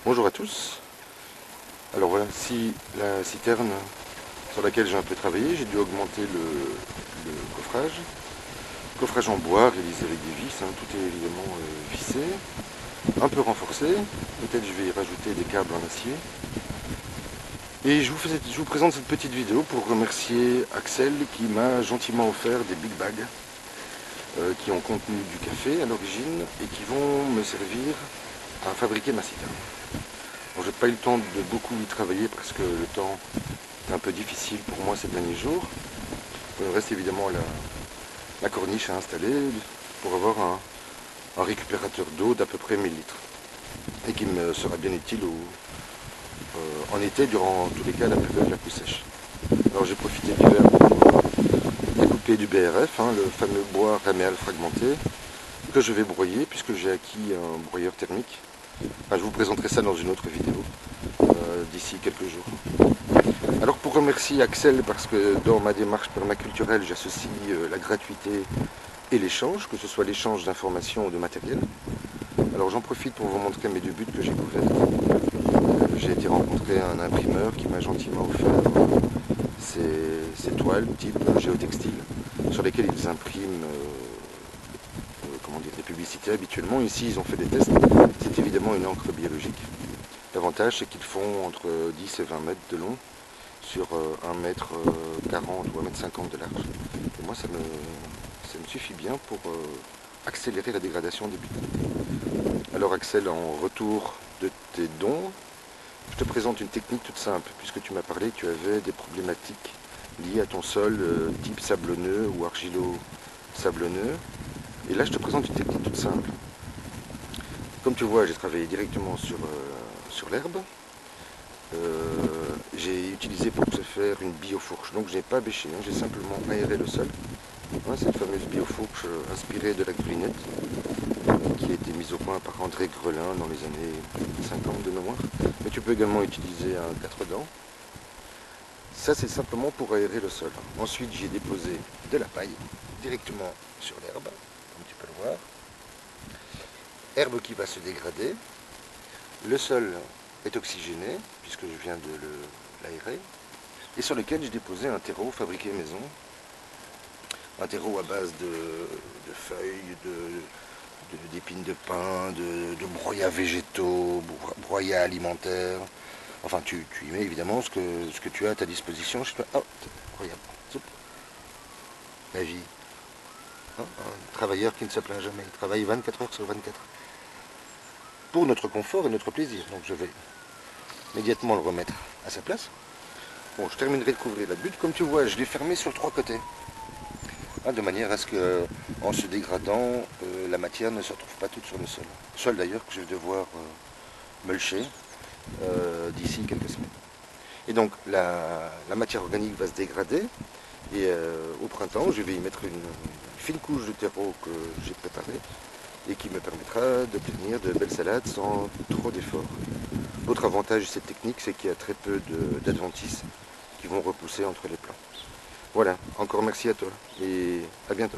Bonjour à tous. Alors voilà, si la citerne sur laquelle j'ai un peu travaillé, j'ai dû augmenter le coffrage. Coffrage en bois réalisé avec des vis, hein, tout est évidemment vissé, un peu renforcé. Peut-être je vais y rajouter des câbles en acier. Et je vous présente cette petite vidéo pour remercier Axel qui m'a gentiment offert des big bags qui ont contenu du café à l'origine et qui vont me servir à fabriquer ma citerne. Bon, j'ai pas eu le temps de beaucoup y travailler parce que le temps est un peu difficile pour moi ces derniers jours. Il me reste évidemment la corniche à installer pour avoir un récupérateur d'eau d'à peu près 1000 litres et qui me sera bien utile en été durant tous les cas la période la plus sèche. Alors j'ai profité de l'hiver pour découper du BRF, hein, le fameux bois raméal fragmenté que je vais broyer puisque j'ai acquis un broyeur thermique. Enfin, je vous présenterai ça dans une autre vidéo d'ici quelques jours. Alors pour remercier Axel, parce que dans ma démarche permaculturelle, j'associe la gratuité et l'échange, que ce soit l'échange d'informations ou de matériel. Alors j'en profite pour vous montrer mes deux buts que j'ai couverts. J'ai été rencontrer un imprimeur qui m'a gentiment offert ces toiles type géotextile sur lesquelles ils impriment comment dire, des publicités habituellement. Ici ils ont fait des tests, c'est évidemment une encre biologique. L'avantage c'est qu'ils font entre 10 et 20 mètres de long sur 1,40 m ou 1,50 m de large. Et moi ça me suffit bien pour accélérer la dégradation des buts. Alors Axel, en retour de tes dons, je te présente une technique toute simple, puisque tu m'as parlé que tu avais des problématiques liées à ton sol type sablonneux ou argilo-sablonneux. Et là je te présente une technique toute simple. Comme tu vois, j'ai travaillé directement sur l'herbe. J'ai utilisé pour ce faire une biofourche, donc je n'ai pas bêché, hein, j'ai simplement aéré le sol. Hein, cette fameuse biofourche inspirée de la goulinette qui a été mise au point par André Grelin dans les années 50 de mémoire. Mais tu peux également utiliser un 4 dents. Ça c'est simplement pour aérer le sol. Ensuite j'ai déposé de la paille directement sur l'herbe, comme tu peux le voir. Herbe qui va se dégrader. Le sol est oxygéné, puisque je viens de l'aérer, et sur lequel j'ai déposé un terreau fabriqué maison. Un terreau à base de feuilles, d'épines de pin, de broyats végétaux, broyats alimentaires. Enfin, tu y mets évidemment ce que tu as à ta disposition. Oh, regarde, la vie. Hein, un travailleur qui ne se plaint jamais, il travaille 24 heures sur 24. Pour notre confort et notre plaisir. Donc je vais immédiatement le remettre à sa place. Bon, je terminerai de couvrir la butte. Comme tu vois, je l'ai fermé sur 3 côtés. Hein, de manière à ce que, en se dégradant, la matière ne se retrouve pas toute sur le sol. Sol d'ailleurs que je vais devoir mulcher d'ici quelques semaines. Et donc la matière organique va se dégrader et au printemps je vais y mettre une fine couche de terreau que j'ai préparée et qui me permettra d'obtenir de belles salades sans trop d'efforts. L'autre avantage de cette technique, c'est qu'il y a très peu d'adventices qui vont repousser entre les plants. Voilà, encore merci à toi et à bientôt.